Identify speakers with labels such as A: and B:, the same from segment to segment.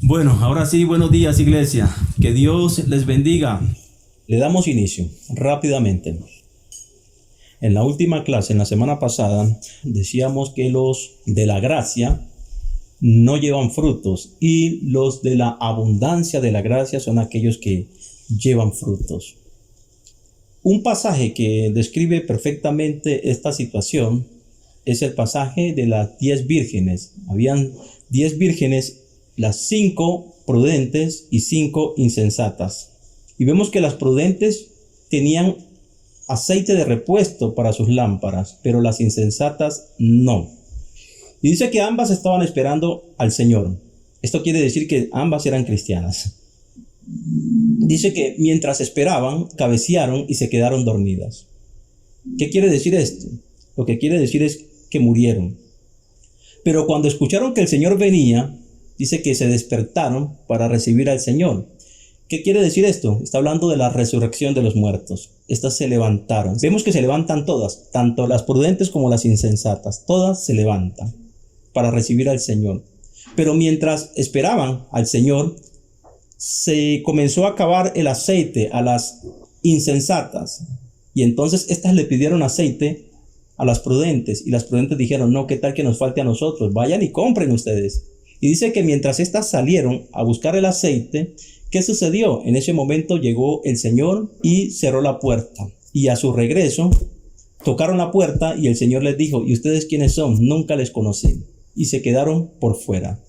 A: Bueno, ahora sí, buenos días, iglesia. Que Dios les bendiga.
B: Le damos inicio rápidamente. En la última clase, en la semana pasada, decíamos que los de la gracia no llevan frutos y los de la abundancia de la gracia son aquellos que llevan frutos. Un pasaje que describe perfectamente esta situación es el pasaje de las 10 vírgenes. Habían 10 vírgenes, las 5 prudentes y 5 insensatas. Y vemos que las prudentes tenían aceite de repuesto para sus lámparas, pero las insensatas no. Y dice que ambas estaban esperando al Señor. Esto quiere decir que ambas eran cristianas. Dice que mientras esperaban, cabecearon y se quedaron dormidas. ¿Qué quiere decir esto? Lo que quiere decir es que murieron. Pero cuando escucharon que el Señor venía, dice que se despertaron para recibir al Señor. ¿Qué quiere decir esto? Está hablando de la resurrección de los muertos. Estas se levantaron. Vemos que se levantan todas, tanto las prudentes como las insensatas. Todas se levantan para recibir al Señor. Pero mientras esperaban al Señor, se comenzó a acabar el aceite a las insensatas. Y entonces estas le pidieron aceite a las prudentes. Y las prudentes dijeron, no, ¿qué tal que nos falte a nosotros? Vayan y compren ustedes. Y dice que mientras estas salieron a buscar el aceite, ¿qué sucedió? En ese momento llegó el Señor y cerró la puerta. Y a su regreso, tocaron la puerta y el Señor les dijo, ¿y ustedes quiénes son? Nunca les conocí. Y se quedaron por fuera.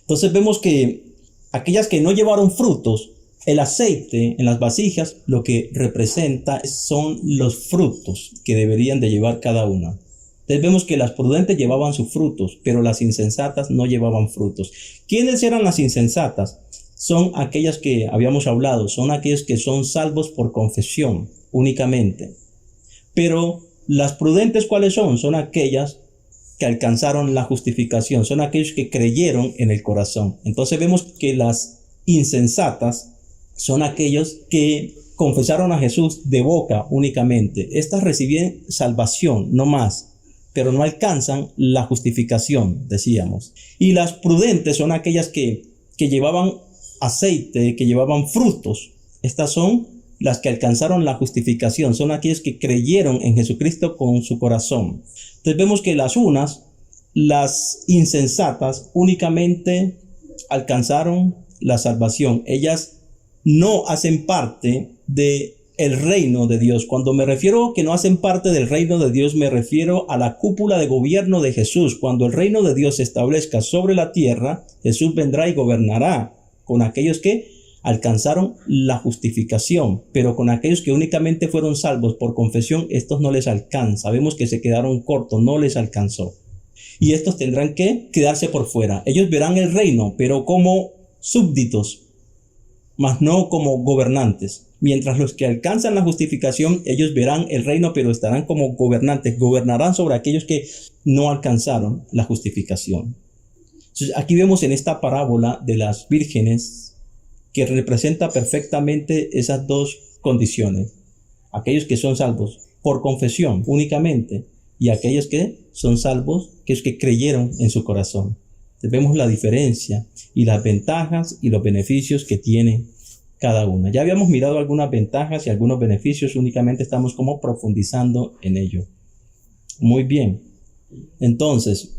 B: Entonces vemos que aquellas que no llevaron frutos, el aceite en las vasijas, lo que representa son los frutos que deberían de llevar cada una. Entonces vemos que las prudentes llevaban sus frutos, pero las insensatas no llevaban frutos. ¿Quiénes eran las insensatas? Son aquellas que habíamos hablado, son aquellos que son salvos por confesión únicamente. Pero las prudentes, ¿cuáles son? Son aquellas que alcanzaron la justificación, son aquellos que creyeron en el corazón. Entonces vemos que las insensatas son aquellos que confesaron a Jesús de boca únicamente. Estas reciben salvación, no más, pero no alcanzan la justificación, decíamos. Y las prudentes son aquellas que llevaban aceite, que llevaban frutos. Estas son las que alcanzaron la justificación, son aquellos que creyeron en Jesucristo con su corazón. Entonces vemos que las insensatas únicamente alcanzaron la salvación. Ellas no hacen parte del reino de Dios. Cuando me refiero que no hacen parte del reino de Dios, me refiero a la cúpula de gobierno de Jesús. Cuando el reino de Dios se establezca sobre la tierra, Jesús vendrá y gobernará con aquellos que alcanzaron la justificación, pero con aquellos que únicamente fueron salvos por confesión, estos no les alcanza. Vemos que se quedaron cortos, no les alcanzó. Y estos tendrán que quedarse por fuera. Ellos verán el reino, pero como súbditos, mas no como gobernantes. Mientras los que alcanzan la justificación, ellos verán el reino, pero estarán como gobernantes. Gobernarán sobre aquellos que no alcanzaron la justificación. Entonces, aquí vemos en esta parábola de las vírgenes que representa perfectamente esas dos condiciones. Aquellos que son salvos por confesión únicamente y aquellos que son salvos, que es que creyeron en su corazón. Entonces, vemos la diferencia y las ventajas y los beneficios que tiene cada una. Ya habíamos mirado algunas ventajas y algunos beneficios, únicamente estamos como profundizando en ello. Muy bien. Entonces,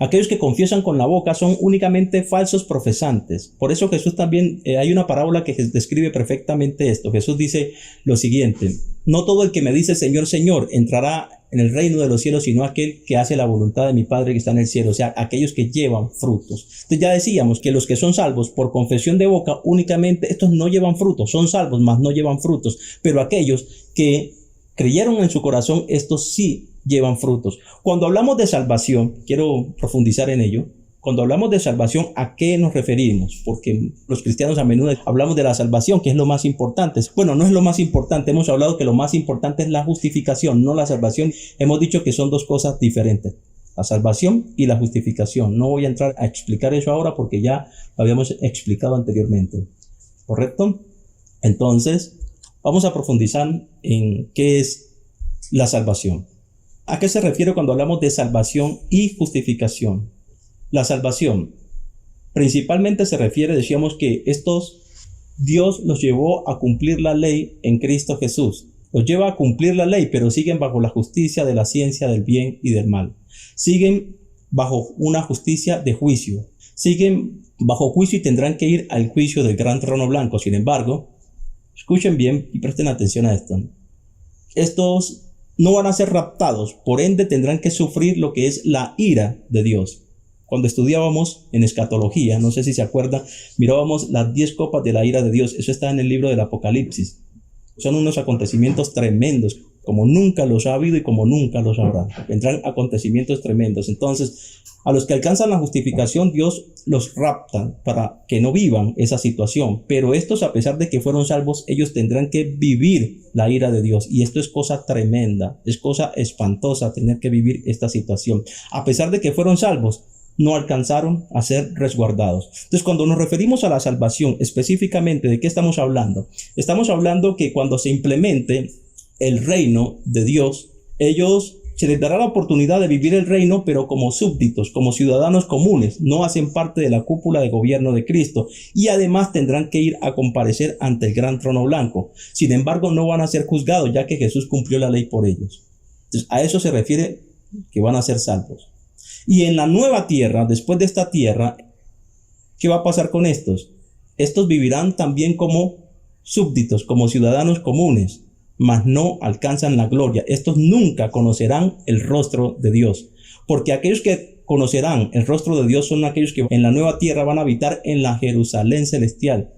B: aquellos que confiesan con la boca son únicamente falsos profesantes. Por eso Jesús también, hay una parábola que describe perfectamente esto. Jesús dice lo siguiente: no todo el que me dice Señor, Señor entrará en el reino de los cielos, sino aquel que hace la voluntad de mi Padre que está en el cielo. O sea, aquellos que llevan frutos. Entonces ya decíamos que los que son salvos por confesión de boca únicamente, estos no llevan frutos. Son salvos, mas no llevan frutos. Pero aquellos que creyeron en su corazón, estos sí llevan frutos. Cuando hablamos de salvación, quiero profundizar en ello. Cuando hablamos de salvación, ¿a qué nos referimos? Porque los cristianos a menudo hablamos de la salvación, que es lo más importante. Bueno, no es lo más importante. Hemos hablado que lo más importante es la justificación, no la salvación. Hemos dicho que son dos cosas diferentes, la salvación y la justificación. No voy a entrar a explicar eso ahora porque ya lo habíamos explicado anteriormente. ¿Correcto? Entonces, vamos a profundizar en qué es la salvación. ¿A qué se refiere cuando hablamos de salvación y justificación? La salvación Principalmente se refiere, decíamos que Dios los llevó a cumplir la ley en Cristo Jesús. Los lleva a cumplir la ley, pero siguen bajo la justicia de la ciencia del bien y del mal. Siguen bajo una justicia de juicio. Siguen bajo juicio y tendrán que ir al juicio del gran trono blanco. Sin embargo, escuchen bien y presten atención a esto. Estos no van a ser raptados, por ende tendrán que sufrir lo que es la ira de Dios. Cuando estudiábamos en escatología, no sé si se acuerdan, mirábamos las 10 copas de la ira de Dios. Eso está en el libro del Apocalipsis. Son unos acontecimientos tremendos, como nunca los ha habido y como nunca los habrá. Vendrán acontecimientos tremendos. Entonces, a los que alcanzan la justificación, Dios los rapta para que no vivan esa situación. Pero estos, a pesar de que fueron salvos, ellos tendrán que vivir la ira de Dios. Y esto es cosa tremenda, es cosa espantosa tener que vivir esta situación. A pesar de que fueron salvos, no alcanzaron a ser resguardados. Entonces, cuando nos referimos a la salvación, específicamente, ¿de qué estamos hablando? Estamos hablando que cuando se implemente el reino de Dios, ellos se les dará la oportunidad de vivir el reino, pero como súbditos, como ciudadanos comunes, no hacen parte de la cúpula de gobierno de Cristo, y además tendrán que ir a comparecer ante el gran trono blanco. Sin embargo, no van a ser juzgados, ya que Jesús cumplió la ley por ellos. Entonces, a eso se refiere que van a ser salvos. Y en la nueva tierra, después de esta tierra, ¿qué va a pasar con estos? Estos vivirán también como súbditos, como ciudadanos comunes, mas no alcanzan la gloria. Estos nunca conocerán el rostro de Dios, porque aquellos que conocerán el rostro de Dios son aquellos que en la nueva tierra van a habitar en la Jerusalén celestial,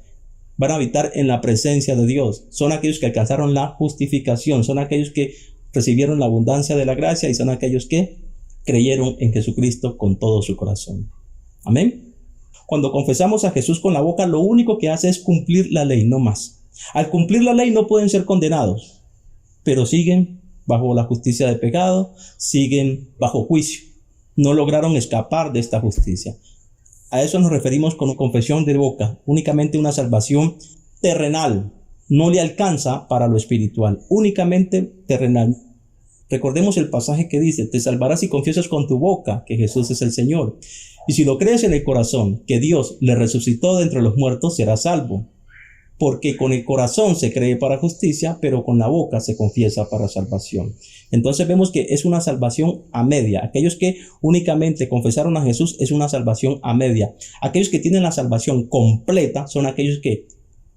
B: van a habitar en la presencia de Dios. Son aquellos que alcanzaron la justificación, son aquellos que recibieron la abundancia de la gracia y son aquellos que creyeron en Jesucristo con todo su corazón. Amén. Cuando confesamos a Jesús con la boca, lo único que hace es cumplir la ley, no más. Al cumplir la ley no pueden ser condenados, pero siguen bajo la justicia de pecado, siguen bajo juicio. No lograron escapar de esta justicia. A eso nos referimos con confesión de boca, únicamente una salvación terrenal. No le alcanza para lo espiritual, únicamente terrenal. Recordemos el pasaje que dice, te salvarás si confiesas con tu boca que Jesús es el Señor. Y si lo crees en el corazón, que Dios le resucitó de entre los muertos, serás salvo. Porque con el corazón se cree para justicia, pero con la boca se confiesa para salvación. Entonces vemos que es una salvación a media. Aquellos que únicamente confesaron a Jesús es una salvación a media. Aquellos que tienen la salvación completa son aquellos que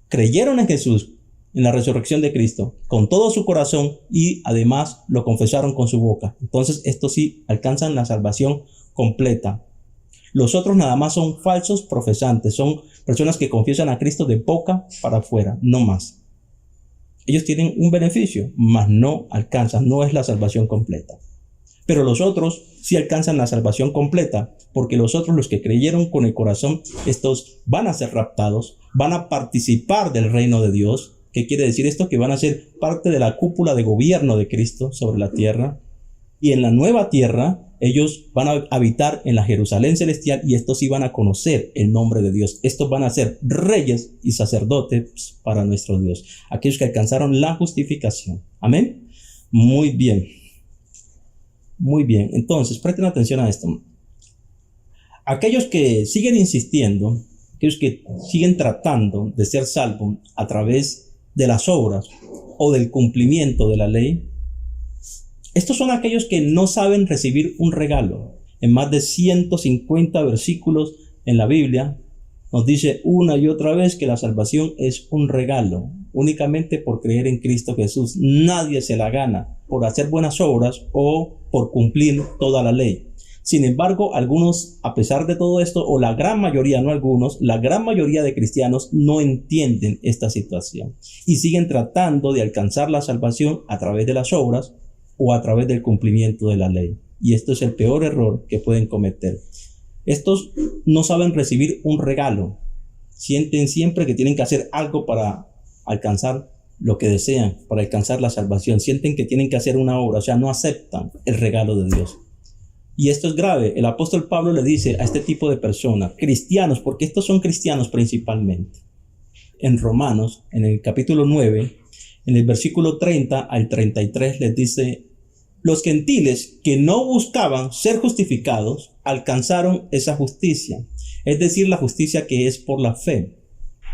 B: creyeron en Jesús, en la resurrección de Cristo, con todo su corazón y además lo confesaron con su boca. Entonces estos sí alcanzan la salvación completa. Los otros nada más son falsos profesantes, son personas que confiesan a Cristo de boca para afuera, no más. Ellos tienen un beneficio, mas no alcanzan, no es la salvación completa. Pero los otros sí alcanzan la salvación completa, porque los otros, los que creyeron con el corazón, estos van a ser raptados, van a participar del reino de Dios. ¿Qué quiere decir esto? Que van a ser parte de la cúpula de gobierno de Cristo sobre la tierra. Y en la nueva tierra, ellos van a habitar en la Jerusalén celestial y estos sí van a conocer el nombre de Dios. Estos van a ser reyes y sacerdotes para nuestro Dios. Aquellos que alcanzaron la justificación. Amén. Muy bien. Muy bien. Entonces, presten atención a esto. Aquellos que siguen insistiendo, aquellos que siguen tratando de ser salvos a través de las obras o del cumplimiento de la ley, estos son aquellos que no saben recibir un regalo. En más de 150 versículos en la Biblia nos dice una y otra vez que la salvación es un regalo, únicamente por creer en Cristo Jesús. Nadie se la gana por hacer buenas obras o por cumplir toda la ley. Sin embargo, algunos, a pesar de todo esto, o la gran mayoría, no algunos, la gran mayoría de cristianos no entienden esta situación y siguen tratando de alcanzar la salvación a través de las obras o a través del cumplimiento de la ley. Y esto es el peor error que pueden cometer. Estos no saben recibir un regalo. Sienten siempre que tienen que hacer algo para alcanzar lo que desean, para alcanzar la salvación. Sienten que tienen que hacer una obra, o sea, no aceptan el regalo de Dios. Y esto es grave. El apóstol Pablo le dice a este tipo de personas, cristianos, porque estos son cristianos principalmente. En Romanos, en el capítulo 9, en el versículo 30 al 33 les dice, los gentiles que no buscaban ser justificados alcanzaron esa justicia. es decir, la justicia que es por la fe.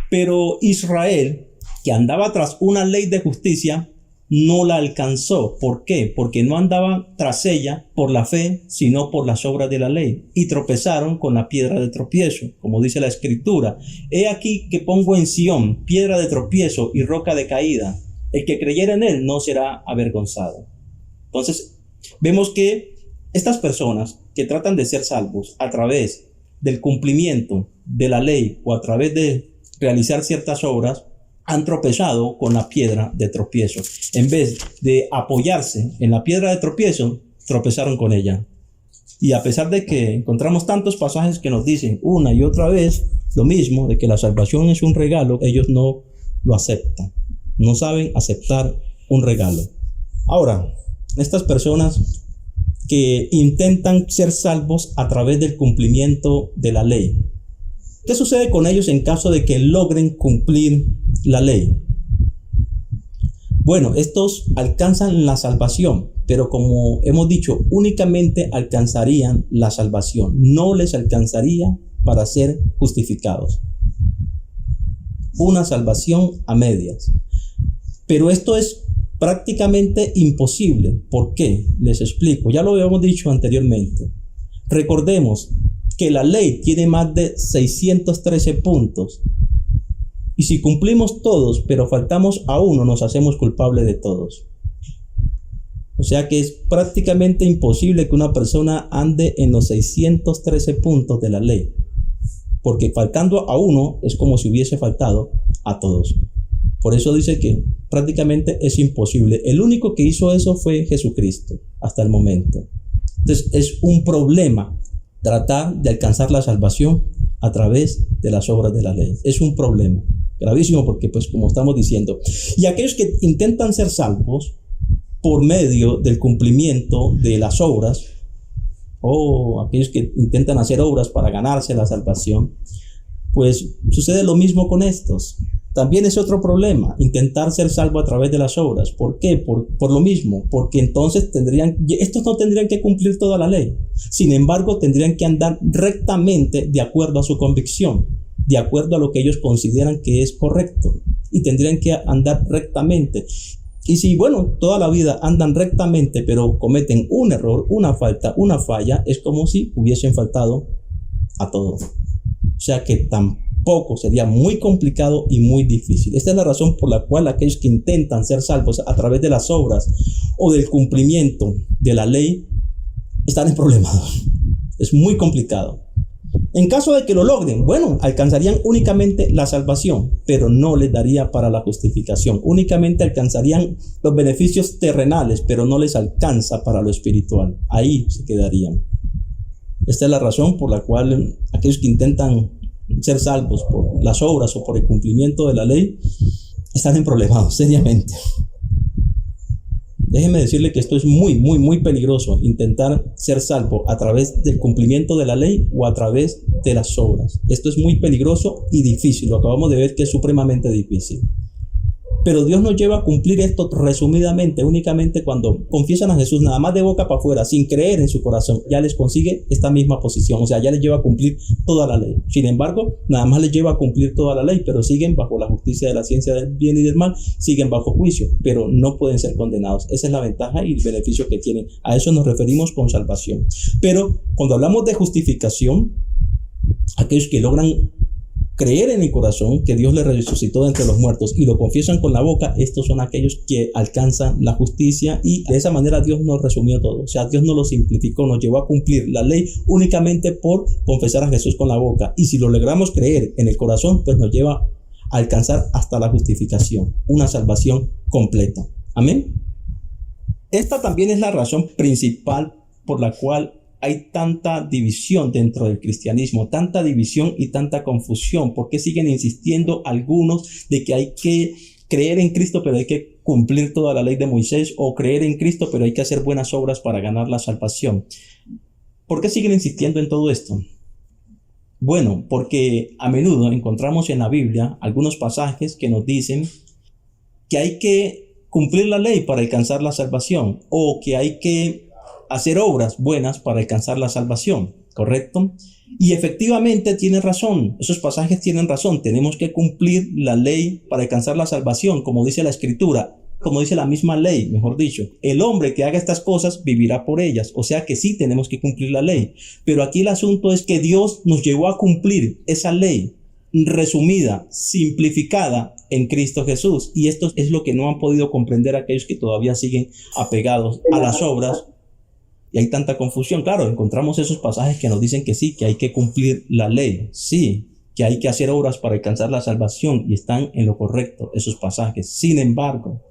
B: Pero Israel, que andaba tras una ley de justicia, no la alcanzó. ¿Por qué? Porque no andaba tras ella por la fe, sino por las obras de la ley. Y tropezaron con la piedra de tropiezo, como dice la Escritura. He aquí que pongo en Sión piedra de tropiezo y roca de caída. El que creyera en él no será avergonzado. Entonces, vemos que estas personas que tratan de ser salvos a través del cumplimiento de la ley o a través de realizar ciertas obras, han tropezado con la piedra de tropiezo. En vez de apoyarse en la piedra de tropiezo, tropezaron con ella. Y a pesar de que encontramos tantos pasajes que nos dicen una y otra vez lo mismo, de que la salvación es un regalo, ellos no lo aceptan. No saben aceptar un regalo. Ahora, estas personas que intentan ser salvos a través del cumplimiento de la ley, ¿qué sucede con ellos en caso de que logren cumplir la ley? Bueno, estos alcanzan la salvación, pero como hemos dicho, únicamente alcanzarían la salvación. No les alcanzaría para ser justificados. Una salvación a medias. Pero esto es prácticamente imposible. ¿Por qué? Les explico. Ya lo habíamos dicho anteriormente. Recordemos que la ley tiene más de 613 puntos. Y si cumplimos todos, pero faltamos a uno, nos hacemos culpables de todos. O sea que es prácticamente imposible que una persona ande en los 613 puntos de la ley. Porque faltando a uno es como si hubiese faltado a todos. Por eso dice que prácticamente es imposible. El único que hizo eso fue Jesucristo hasta el momento. Entonces es un problema tratar de alcanzar la salvación a través de las obras de la ley. Es un problema gravísimo porque, pues, como estamos diciendo, y aquellos que intentan ser salvos por medio del cumplimiento de las obras, o aquellos que intentan hacer obras para ganarse la salvación, pues sucede lo mismo con estos. También es otro problema, intentar ser salvo a través de las obras. ¿Por qué? Por lo mismo, porque entonces estos no tendrían que cumplir toda la ley. Sin embargo, tendrían que andar rectamente de acuerdo a su convicción, de acuerdo a lo que ellos consideran que es correcto, y tendrían que andar rectamente. Y si, bueno, toda la vida andan rectamente, pero cometen un error, una falta, una falla, es como si hubiesen faltado a todo. O sea que tampoco sería muy complicado y muy difícil. Esta es la razón por la cual aquellos que intentan ser salvos a través de las obras o del cumplimiento de la ley están en problemas. Es muy complicado. En caso de que lo logren, bueno, alcanzarían únicamente la salvación, pero no les daría para la justificación. Únicamente alcanzarían los beneficios terrenales, pero no les alcanza para lo espiritual. Ahí se quedarían. Esta es la razón por la cual aquellos que intentan ser salvos por las obras o por el cumplimiento de la ley están en problemas, seriamente. Déjeme decirle que esto es muy, muy, muy peligroso, intentar ser salvo a través del cumplimiento de la ley o a través de las obras. Esto es muy peligroso y difícil, lo acabamos de ver que es supremamente difícil. Pero Dios nos lleva a cumplir esto resumidamente, únicamente cuando confiesan a Jesús nada más de boca para afuera, sin creer en su corazón, ya les consigue esta misma posición, o sea, ya les lleva a cumplir toda la ley. Sin embargo, nada más les lleva a cumplir toda la ley, pero siguen bajo la justicia de la ciencia del bien y del mal, siguen bajo juicio, pero no pueden ser condenados. Esa es la ventaja y el beneficio que tienen. A eso nos referimos con salvación. Pero cuando hablamos de justificación, aquellos que logran creer en el corazón que Dios le resucitó de entre los muertos y lo confiesan con la boca, estos son aquellos que alcanzan la justicia, y de esa manera Dios nos resumió todo. O sea, Dios nos lo simplificó, nos llevó a cumplir la ley únicamente por confesar a Jesús con la boca, y si lo logramos creer en el corazón, pues nos lleva a alcanzar hasta la justificación, una salvación completa. Amén. Esta también es la razón principal por la cual hay tanta división dentro del cristianismo, tanta división y tanta confusión. ¿Por qué siguen insistiendo algunos de que hay que creer en Cristo, pero hay que cumplir toda la ley de Moisés? O creer en Cristo, pero hay que hacer buenas obras para ganar la salvación. ¿Por qué siguen insistiendo en todo esto? Bueno, porque a menudo encontramos en la Biblia algunos pasajes que nos dicen que hay que cumplir la ley para alcanzar la salvación, o que hay que hacer obras buenas para alcanzar la salvación. ¿correcto? Y efectivamente tiene razón, esos pasajes tienen razón, tenemos que cumplir la ley para alcanzar la salvación, como dice la Escritura, como dice la misma ley, mejor dicho. El hombre que haga estas cosas vivirá por ellas, o sea que sí tenemos que cumplir la ley. Pero aquí el asunto es que Dios nos llevó a cumplir esa ley resumida, simplificada en Cristo Jesús. Y esto es lo que no han podido comprender aquellos que todavía siguen apegados a las obras. Y hay tanta confusión. Claro, encontramos esos pasajes que nos dicen que sí, que hay que cumplir la ley. Sí, que hay que hacer obras para alcanzar la salvación. Y están en lo correcto esos pasajes. Sin embargo,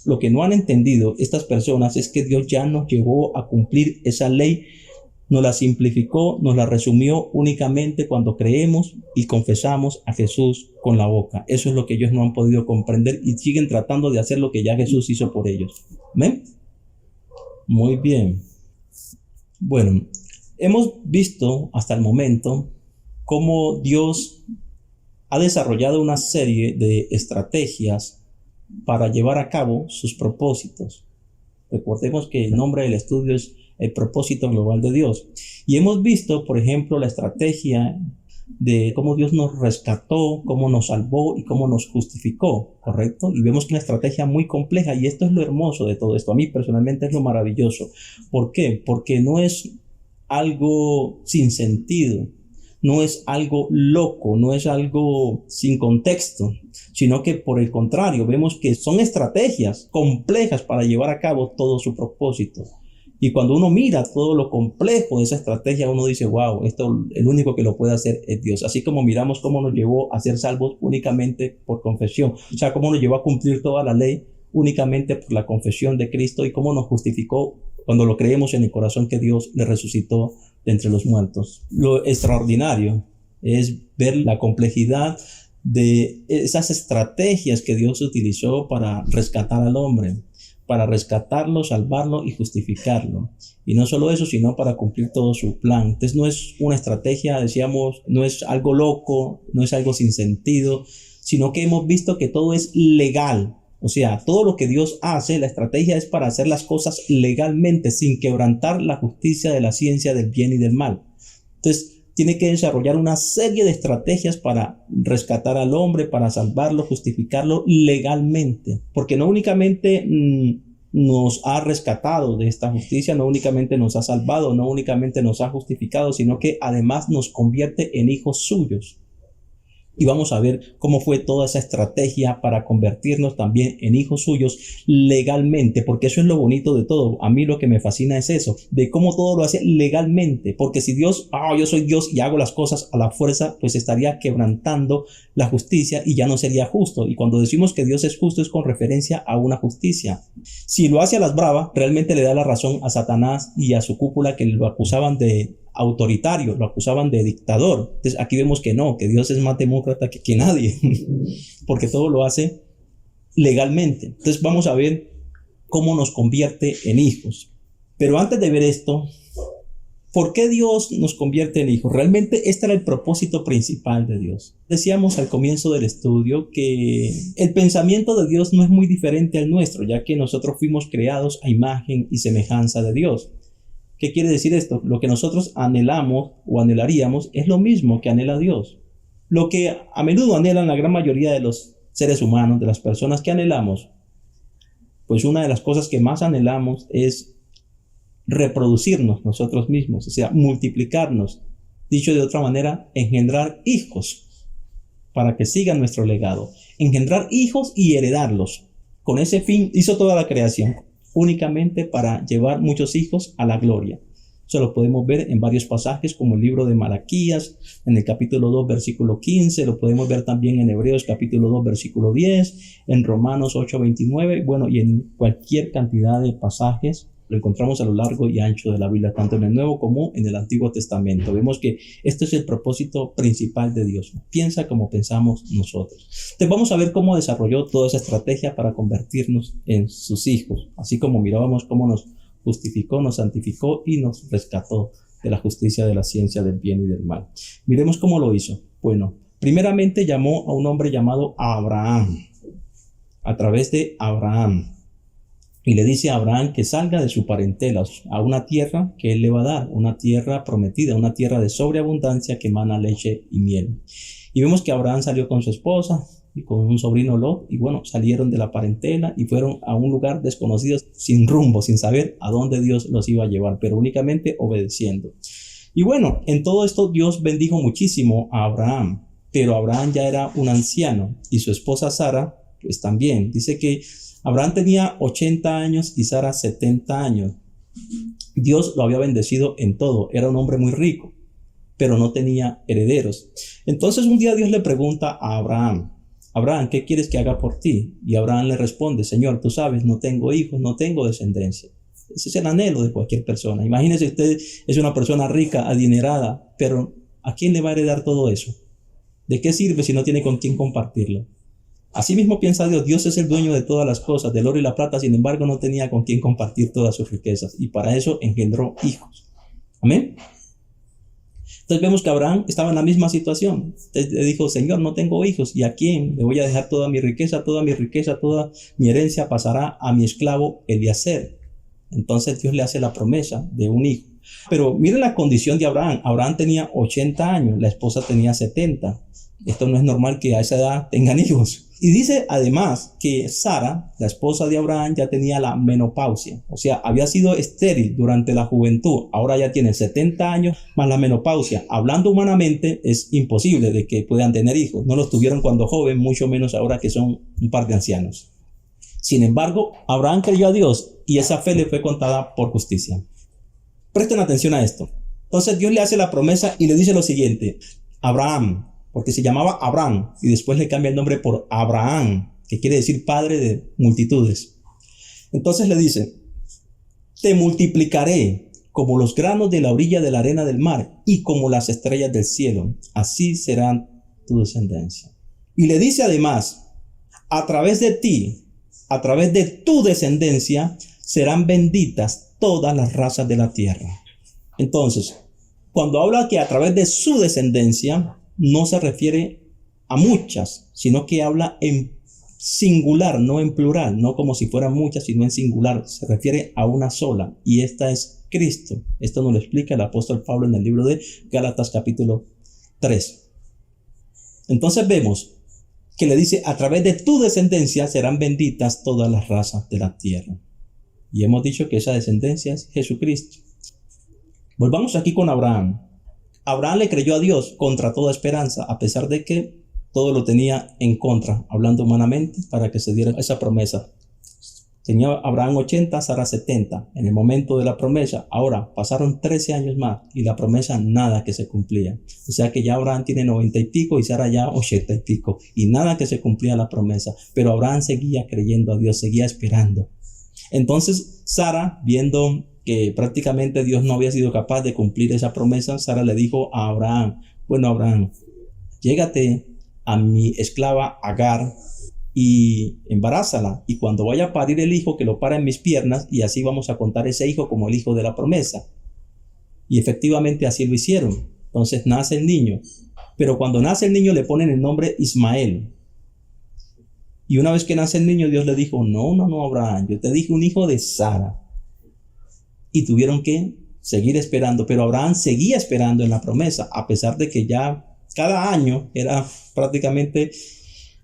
B: lo que no han entendido estas personas es que Dios ya nos llevó a cumplir esa ley. Nos la simplificó, nos la resumió únicamente cuando creemos y confesamos a Jesús con la boca. Eso es lo que ellos no han podido comprender y siguen tratando de hacer lo que ya Jesús hizo por ellos. ¿Ven? Muy bien. Bueno, hemos visto hasta el momento cómo Dios ha desarrollado una serie de estrategias para llevar a cabo sus propósitos. Recordemos que el nombre del estudio es el propósito global de Dios. Y hemos visto, por ejemplo, la estrategia de cómo Dios nos rescató, cómo nos salvó y cómo nos justificó, ¿correcto? Y vemos que es una estrategia muy compleja y esto es lo hermoso de todo esto. A mí personalmente es lo maravilloso. ¿Por qué? Porque no es algo sin sentido, no es algo loco, no es algo sin contexto, sino que por el contrario, vemos que son estrategias complejas para llevar a cabo todo su propósito. Y cuando uno mira todo lo complejo de esa estrategia, uno dice, wow, esto el único que lo puede hacer es Dios. Así como miramos cómo nos llevó a ser salvos únicamente por confesión. O sea, cómo nos llevó a cumplir toda la ley únicamente por la confesión de Cristo y cómo nos justificó cuando lo creemos en el corazón que Dios le resucitó de entre los muertos. Lo extraordinario es ver la complejidad de esas estrategias que Dios utilizó para rescatar al hombre, para rescatarlo, salvarlo y justificarlo. Y no solo eso, sino para cumplir todo su plan. Entonces no es una estrategia, decíamos, no es algo loco, no es algo sin sentido, sino que hemos visto que todo es legal. O sea, todo lo que Dios hace, la estrategia es para hacer las cosas legalmente, sin quebrantar la justicia de la ciencia del bien y del mal. Entonces, tiene que desarrollar una serie de estrategias para rescatar al hombre, para salvarlo, justificarlo legalmente. Porque no únicamente nos ha rescatado de esta justicia, no únicamente nos ha salvado, no únicamente nos ha justificado, sino que además nos convierte en hijos suyos. Y vamos a ver cómo fue toda esa estrategia para convertirnos también en hijos suyos legalmente, porque eso es lo bonito de todo. A mí lo que me fascina es eso, de cómo todo lo hace legalmente, porque si Dios, yo soy Dios y hago las cosas a la fuerza, pues estaría quebrantando la justicia y ya no sería justo. Y cuando decimos que Dios es justo es con referencia a una justicia. Si lo hace a las bravas, realmente le da la razón a Satanás y a su cúpula que lo acusaban de autoritario, lo acusaban de dictador. Entonces aquí vemos que no, que Dios es más demócrata que nadie, porque todo lo hace legalmente. Entonces vamos a ver cómo nos convierte en hijos. Pero antes de ver esto, ¿por qué Dios nos convierte en hijos? Realmente este era el propósito principal de Dios. Decíamos al comienzo del estudio que el pensamiento de Dios no es muy diferente al nuestro, ya que nosotros fuimos creados a imagen y semejanza de Dios. ¿Qué quiere decir esto? Lo que nosotros anhelamos o anhelaríamos es lo mismo que anhela Dios. Lo que a menudo anhelan la gran mayoría de los seres humanos, de las personas que anhelamos, pues una de las cosas que más anhelamos es reproducirnos nosotros mismos, o sea, multiplicarnos. Dicho de otra manera, engendrar hijos para que sigan nuestro legado. Engendrar hijos y heredarlos. Con ese fin hizo toda la creación, únicamente para llevar muchos hijos a la gloria. Eso lo podemos ver en varios pasajes como el libro de Malaquías, en el capítulo 2, versículo 15, lo podemos ver también en Hebreos capítulo 2, versículo 10, en Romanos 8, 29, bueno, y en cualquier cantidad de pasajes lo encontramos a lo largo y ancho de la Biblia, tanto en el Nuevo como en el Antiguo Testamento. Vemos que este es el propósito principal de Dios. Piensa como pensamos nosotros. Entonces vamos a ver cómo desarrolló toda esa estrategia para convertirnos en sus hijos, así como mirábamos cómo nos justificó, nos santificó y nos rescató de la justicia de la ciencia del bien y del mal. Miremos cómo lo hizo. Bueno, primeramente llamó a un hombre llamado Abraham, a través de Abraham. y le dice a Abraham que salga de su parentela a una tierra que él le va a dar, una tierra prometida, una tierra de sobreabundancia que emana leche y miel. Y vemos que Abraham salió con su esposa y con un sobrino Lot, y bueno, salieron de la parentela y fueron a un lugar desconocido, sin rumbo, sin saber a dónde Dios los iba a llevar, pero únicamente obedeciendo. Y bueno, en todo esto Dios bendijo muchísimo a Abraham, pero Abraham ya era un anciano y su esposa Sara, pues también. Dice que Abraham tenía 80 años y Sara 70 años. Dios lo había bendecido en todo. Era un hombre muy rico, pero no tenía herederos. Entonces un día Dios le pregunta a Abraham, Abraham, ¿qué quieres que haga por ti? Y Abraham le responde, Señor, tú sabes, no tengo hijos, no tengo descendencia. Ese es el anhelo de cualquier persona. Imagínese usted, es una persona rica, adinerada, pero ¿a quién le va a heredar todo eso? ¿De qué sirve si no tiene con quién compartirlo? Así mismo piensa Dios. Dios es el dueño de todas las cosas, del oro y la plata, sin embargo no tenía con quién compartir todas sus riquezas, y para eso engendró hijos. Amén. Entonces vemos que Abraham estaba en la misma situación. Entonces le dijo, Señor, no tengo hijos, ¿y a quién le voy a dejar toda mi riqueza? Toda mi herencia pasará a mi esclavo Eliezer. Entonces Dios le hace la promesa de un hijo. Pero miren la condición de Abraham. Abraham tenía 80 años, la esposa tenía 70. Esto no es normal que a esa edad tengan hijos. Y dice además que Sara, la esposa de Abraham, ya tenía la menopausia. O sea, había sido estéril durante la juventud. Ahora ya tiene 70 años más la menopausia. Hablando humanamente, es imposible de que puedan tener hijos. No los tuvieron cuando joven, mucho menos ahora que son un par de ancianos. Sin embargo, Abraham creyó a Dios y esa fe le fue contada por justicia. Presten atención a esto. Entonces Dios le hace la promesa y le dice lo siguiente. Abraham, porque se llamaba Abraham y después le cambia el nombre por Abraham, que quiere decir padre de multitudes. Entonces le dice, te multiplicaré como los granos de la orilla de la arena del mar y como las estrellas del cielo. Así será tu descendencia. Y le dice además, a través de ti, a través de tu descendencia, serán benditas todas las razas de la tierra. Entonces, cuando habla que a través de su descendencia, no se refiere a muchas, sino que habla en singular, no en plural, no como si fueran muchas, sino en singular. Se refiere a una sola, y esta es Cristo. Esto nos lo explica el apóstol Pablo en el libro de Gálatas capítulo 3. Entonces vemos que le dice, a través de tu descendencia serán benditas todas las razas de la tierra. Y hemos dicho que esa descendencia es Jesucristo. Volvamos aquí con Abraham. Abraham le creyó a Dios contra toda esperanza, a pesar de que todo lo tenía en contra, hablando humanamente, para que se diera esa promesa. Tenía Abraham 80, Sara 70, en el momento de la promesa. Ahora pasaron 13 años más y la promesa nada que se cumplía. O sea que ya Abraham tiene 90 y pico y Sara ya 80 y pico. Y nada que se cumplía la promesa. Pero Abraham seguía creyendo a Dios, seguía esperando. Entonces Sara, viendo que prácticamente Dios no había sido capaz de cumplir esa promesa, Sara le dijo a Abraham, bueno Abraham, llégate a mi esclava Agar y embarázala, y cuando vaya a parir el hijo, que lo para en mis piernas, y así vamos a contar ese hijo como el hijo de la promesa. Y efectivamente así lo hicieron. Entonces nace el niño, pero cuando nace el niño le ponen el nombre Ismael. Y una vez que nace el niño, Dios le dijo, no Abraham, yo te dije un hijo de Sara. Y tuvieron que seguir esperando, pero Abraham seguía esperando en la promesa, a pesar de que ya cada año era prácticamente,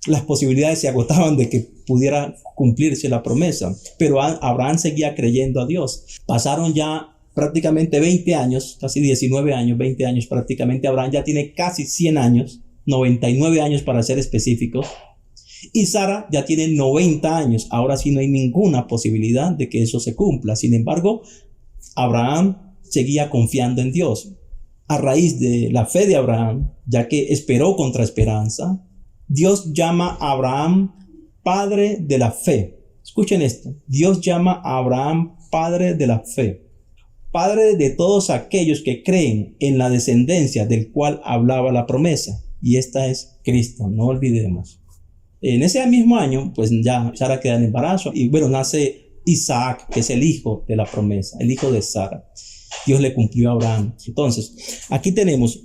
B: las posibilidades se agotaban de que pudiera cumplirse la promesa. Pero Abraham seguía creyendo a Dios. Pasaron ya prácticamente 20 años, casi 19 años, 20 años prácticamente. Abraham ya tiene casi 100 años, 99 años para ser específicos. Y Sara ya tiene 90 años. Ahora sí no hay ninguna posibilidad de que eso se cumpla. Sin embargo, Abraham seguía confiando en Dios. A raíz de la fe de Abraham, ya que esperó contra esperanza, Dios llama a Abraham padre de la fe. Escuchen esto. Dios llama a Abraham padre de la fe. Padre de todos aquellos que creen en la descendencia del cual hablaba la promesa. Y esta es Cristo, no olvidemos. En ese mismo año, pues ya Sara queda en embarazo y bueno, nace Isaac, que es el hijo de la promesa, el hijo de Sara. Dios le cumplió a Abraham. Entonces, aquí tenemos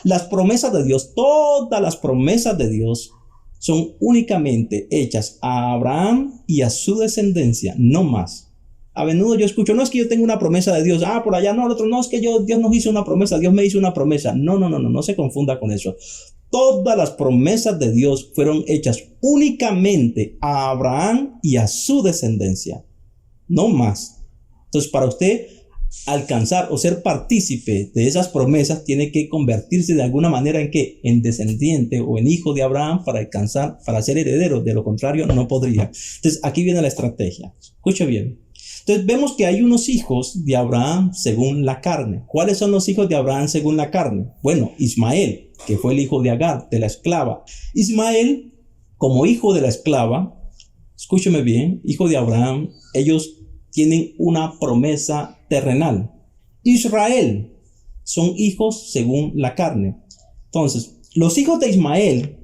B: las promesas de Dios. Todas las promesas de Dios son únicamente hechas a Abraham y a su descendencia, no más. A menudo yo escucho, no es que yo tengo una promesa de Dios, por allá no, al otro, no es que Dios nos hizo una promesa, Dios me hizo una promesa. No se confunda con eso. Todas las promesas de Dios fueron hechas únicamente a Abraham y a su descendencia, no más. Entonces, para usted alcanzar o ser partícipe de esas promesas, tiene que convertirse de alguna manera en ¿qué? En descendiente o en hijo de Abraham para alcanzar, para ser heredero. De lo contrario, no podría. Entonces, aquí viene la estrategia. Escuche bien. Entonces, vemos que hay unos hijos de Abraham según la carne. ¿Cuáles son los hijos de Abraham según la carne? Bueno, Ismael, que fue el hijo de Agar, de la esclava. Ismael, como hijo de la esclava, escúcheme bien, hijo de Abraham, ellos tienen una promesa terrenal. Israel son hijos según la carne. Entonces, los hijos de Ismael,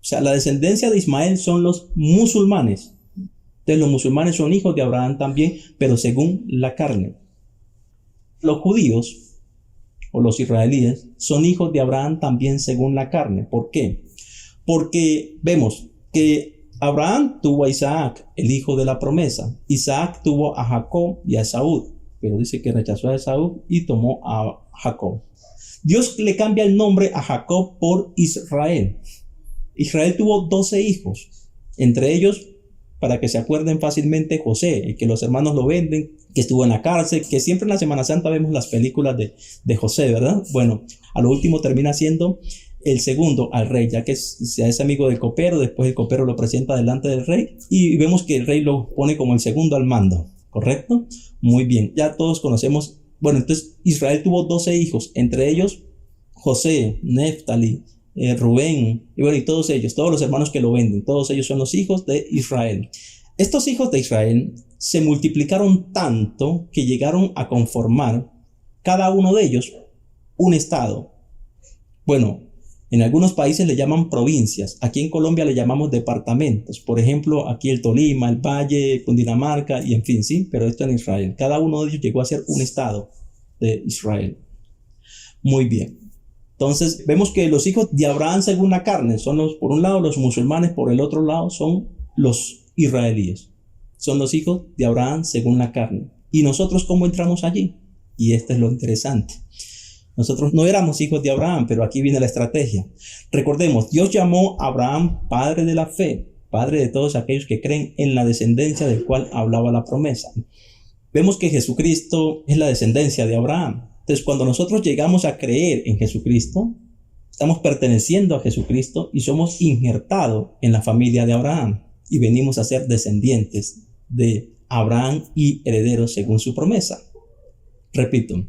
B: o sea, la descendencia de Ismael son los musulmanes. Entonces, los musulmanes son hijos de Abraham también, pero según la carne. Los judíos o los israelíes son hijos de Abraham también según la carne. ¿Por qué? Porque vemos que Abraham tuvo a Isaac, el hijo de la promesa. Isaac tuvo a Jacob y a Esaú, pero dice que rechazó a Esaú y tomó a Jacob. Dios le cambia el nombre a Jacob por Israel. Israel tuvo 12 hijos, entre ellos, para que se acuerden fácilmente, José, el que los hermanos lo venden, que estuvo en la cárcel, que siempre en la Semana Santa vemos las películas de José, ¿verdad? Bueno, a lo último termina siendo el segundo al rey, ya que se es amigo del copero. Después el copero lo presenta delante del rey y vemos que el rey lo pone como el segundo al mando, ¿correcto? Muy bien, ya todos conocemos. Bueno, entonces Israel tuvo 12 hijos, entre ellos José, Neftali, Rubén, y bueno, y todos ellos, todos los hermanos que lo venden, todos ellos son los hijos de Israel. Estos hijos de Israel se multiplicaron tanto que llegaron a conformar cada uno de ellos un estado. Bueno, en algunos países le llaman provincias, aquí en Colombia le llamamos departamentos. Por ejemplo, aquí el Tolima, el Valle, Cundinamarca y en fin, sí, pero esto en Israel. Cada uno de ellos llegó a ser un estado de Israel. Muy bien. Entonces, vemos que los hijos de Abraham según la carne son por un lado los musulmanes, por el otro lado son los israelíes. Son los hijos de Abraham según la carne. ¿Y nosotros cómo entramos allí? Y esto es lo interesante. Nosotros no éramos hijos de Abraham, pero aquí viene la estrategia. Recordemos, Dios llamó a Abraham padre de la fe, padre de todos aquellos que creen en la descendencia del cual hablaba la promesa. Vemos que Jesucristo es la descendencia de Abraham. Entonces, cuando nosotros llegamos a creer en Jesucristo, estamos perteneciendo a Jesucristo y somos injertados en la familia de Abraham y venimos a ser descendientes de Abraham y herederos según su promesa. Repito,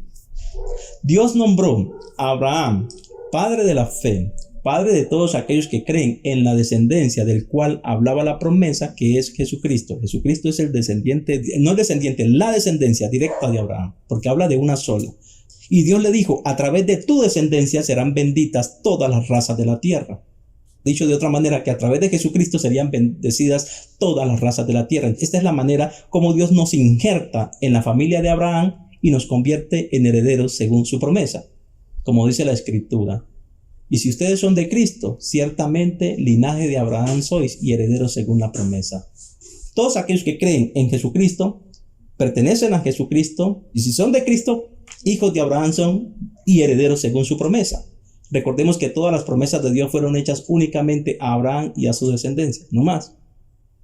B: Dios nombró a Abraham padre de la fe, padre de todos aquellos que creen en la descendencia del cual hablaba la promesa, que es Jesucristo. Jesucristo es el descendiente, no el descendiente, la descendencia directa de Abraham, porque habla de una sola. Y Dios le dijo, a través de tu descendencia serán benditas todas las razas de la tierra. Dicho de otra manera, que a través de Jesucristo serían bendecidas todas las razas de la tierra. Esta es la manera como Dios nos injerta en la familia de Abraham y nos convierte en herederos según su promesa, como dice la Escritura. Y si ustedes son de Cristo, ciertamente linaje de Abraham sois y herederos según la promesa. Todos aquellos que creen en Jesucristo pertenecen a Jesucristo, y si son de Cristo, hijos de Abraham son y herederos según su promesa. Recordemos que todas las promesas de Dios fueron hechas únicamente a Abraham y a su descendencia, no más.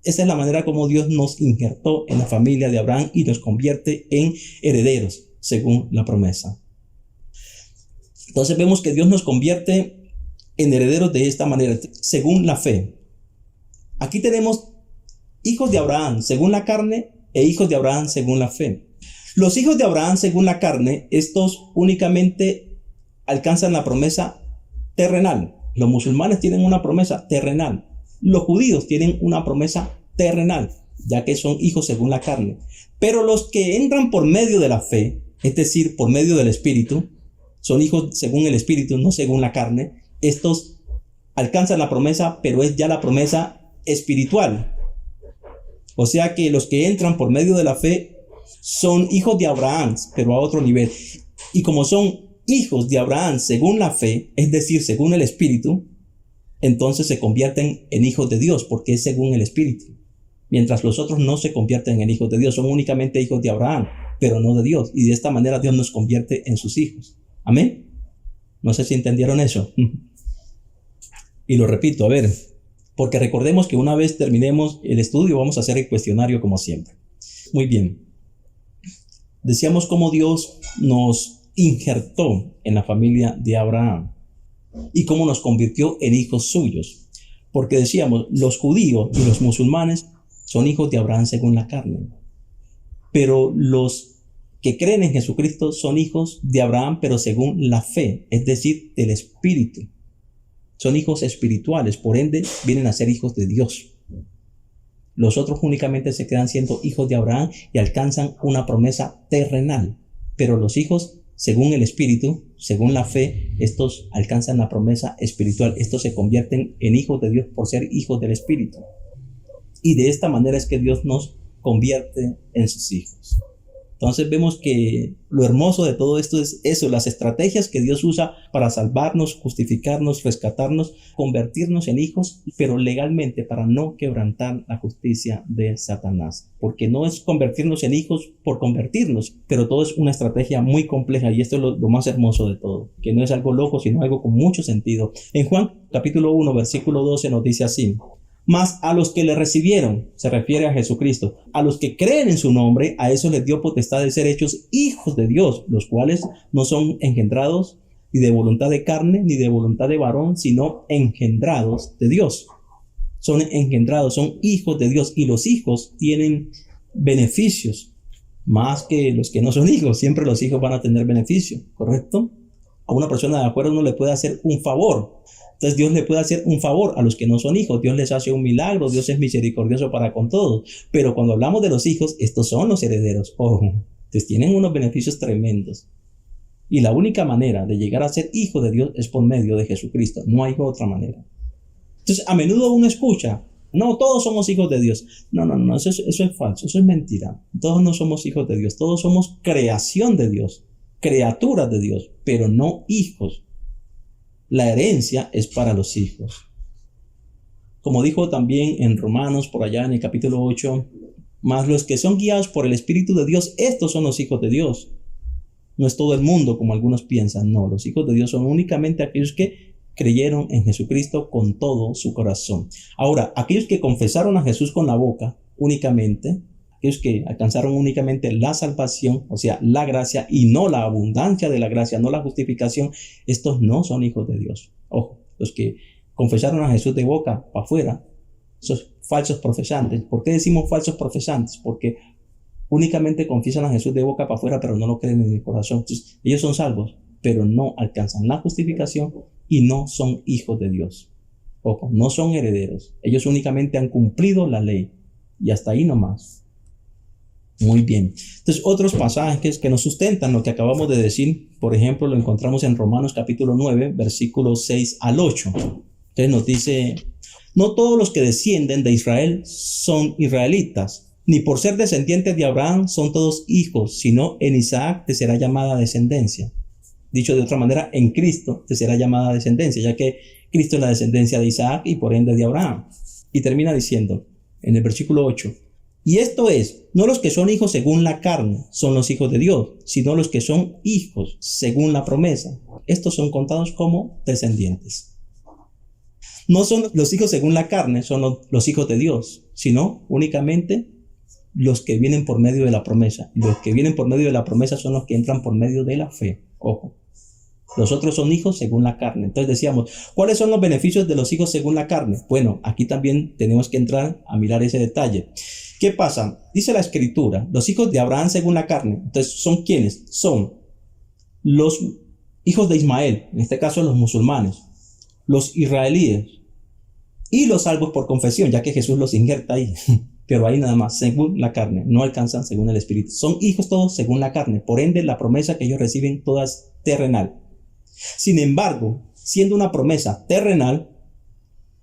B: Esa es la manera como Dios nos injertó en la familia de Abraham y nos convierte en herederos según la promesa. Entonces vemos que Dios nos convierte en herederos de esta manera, según la fe. Aquí tenemos hijos de Abraham según la carne e hijos de Abraham según la fe. Los hijos de Abraham según la carne, estos únicamente alcanzan la promesa terrenal. Los musulmanes tienen una promesa terrenal. Los judíos tienen una promesa terrenal, ya que son hijos según la carne. Pero los que entran por medio de la fe, es decir, por medio del Espíritu, son hijos según el Espíritu, no según la carne. Estos alcanzan la promesa, pero es ya la promesa espiritual. O sea que los que entran por medio de la fe son hijos de Abraham, pero a otro nivel. Y como son hijos de Abraham según la fe, es decir, según el Espíritu, entonces se convierten en hijos de Dios, porque es según el Espíritu. mientras los otros no se convierten en hijos de Dios, son únicamente hijos de Abraham, pero no de Dios, y de esta manera Dios nos convierte en sus hijos. Amén. No sé si entendieron eso. Y lo repito, a ver, porque recordemos que una vez terminemos el estudio vamos a hacer el cuestionario como siempre. Muy bien. Decíamos cómo Dios nos injertó en la familia de Abraham y cómo nos convirtió en hijos suyos. Porque decíamos, los judíos y los musulmanes son hijos de Abraham según la carne. Pero los que creen en Jesucristo son hijos de Abraham, pero según la fe, es decir, del Espíritu. Son hijos espirituales, por ende, vienen a ser hijos de Dios. Los otros únicamente se quedan siendo hijos de Abraham y alcanzan una promesa terrenal. Pero los hijos, según el Espíritu, según la fe, estos alcanzan la promesa espiritual. Estos se convierten en hijos de Dios por ser hijos del Espíritu. Y de esta manera es que Dios nos convierte en sus hijos. Entonces vemos que lo hermoso de todo esto es eso, las estrategias que Dios usa para salvarnos, justificarnos, rescatarnos, convertirnos en hijos, pero legalmente para no quebrantar la justicia de Satanás. Porque no es convertirnos en hijos por convertirnos, pero todo es una estrategia muy compleja y esto es lo más hermoso de todo, que no es algo loco, sino algo con mucho sentido. En Juan capítulo 1, versículo 12 nos dice así: mas a los que le recibieron, se refiere a Jesucristo, a los que creen en su nombre, a esos les dio potestad de ser hechos hijos de Dios, los cuales no son engendrados ni de voluntad de carne, ni de voluntad de varón, sino engendrados de Dios. Son engendrados, son hijos de Dios, y los hijos tienen beneficios, más que los que no son hijos. Siempre los hijos van a tener beneficio, ¿correcto? A una persona de afuera uno le puede hacer un favor. Entonces Dios le puede hacer un favor a los que no son hijos. Dios les hace un milagro. Dios es misericordioso para con todos. Pero cuando hablamos de los hijos, estos son los herederos. Ojo, entonces tienen unos beneficios tremendos. Y la única manera de llegar a ser hijo de Dios es por medio de Jesucristo. No hay otra manera. Entonces a menudo uno escucha: no, todos somos hijos de Dios. No, eso es falso, eso es mentira. Todos no somos hijos de Dios. Todos somos creación de Dios, criaturas de Dios, pero no hijos. La herencia es para los hijos. Como dijo también en Romanos, por allá en el capítulo 8, mas los que son guiados por el Espíritu de Dios, estos son los hijos de Dios. No es todo el mundo como algunos piensan. No, los hijos de Dios son únicamente aquellos que creyeron en Jesucristo con todo su corazón. Ahora, aquellos que confesaron a Jesús con la boca únicamente, aquellos que alcanzaron únicamente la salvación, o sea, la gracia y no la abundancia de la gracia, no la justificación, estos no son hijos de Dios. Ojo, los que confesaron a Jesús de boca para afuera, esos falsos profesantes. ¿Por qué decimos falsos profesantes? Porque únicamente confiesan a Jesús de boca para afuera, pero no lo creen en el corazón. Entonces, ellos son salvos, pero no alcanzan la justificación y no son hijos de Dios. Ojo, no son herederos. Ellos únicamente han cumplido la ley y hasta ahí nomás. Muy bien. Entonces, otros pasajes que nos sustentan lo que acabamos de decir, por ejemplo, lo encontramos en Romanos capítulo 9, versículos 6 al 8. Entonces nos dice: no todos los que descienden de Israel son israelitas, ni por ser descendientes de Abraham son todos hijos, sino en Isaac te será llamada descendencia. Dicho de otra manera, en Cristo te será llamada descendencia, ya que Cristo es la descendencia de Isaac y por ende de Abraham. Y termina diciendo en el versículo 8: y esto es, no los que son hijos según la carne son los hijos de Dios, sino los que son hijos según la promesa. Estos son contados como descendientes. No son los hijos según la carne, son los hijos de Dios, sino únicamente los que vienen por medio de la promesa. Los que vienen por medio de la promesa son los que entran por medio de la fe. Ojo. Los otros son hijos según la carne. Entonces decíamos, ¿cuáles son los beneficios de los hijos según la carne? Bueno, aquí también tenemos que entrar a mirar ese detalle. ¿Qué pasa? Dice la Escritura, los hijos de Abraham según la carne. Entonces, ¿son quiénes? Son los hijos de Ismael, en este caso los musulmanes, los israelíes y los salvos por confesión, ya que Jesús los injerta ahí. Pero ahí nada más, según la carne, no alcanzan según el Espíritu. Son hijos todos según la carne, por ende la promesa que ellos reciben toda es terrenal. Sin embargo, siendo una promesa terrenal,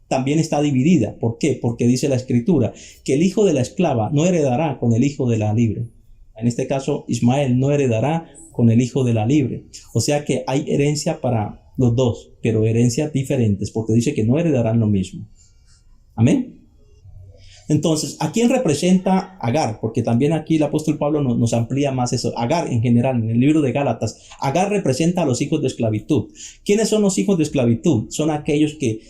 B: también está dividida. ¿Por qué? Porque dice la Escritura que el hijo de la esclava no heredará con el hijo de la libre. En este caso, Ismael no heredará con el hijo de la libre. O sea que hay herencia para los dos, pero herencias diferentes, porque dice que no heredarán lo mismo. Amén. Entonces, ¿a quién representa Agar? Porque también aquí el apóstol Pablo nos amplía más eso. Agar en general, en el libro de Gálatas, Agar representa a los hijos de esclavitud. ¿Quiénes son los hijos de esclavitud? Son aquellos que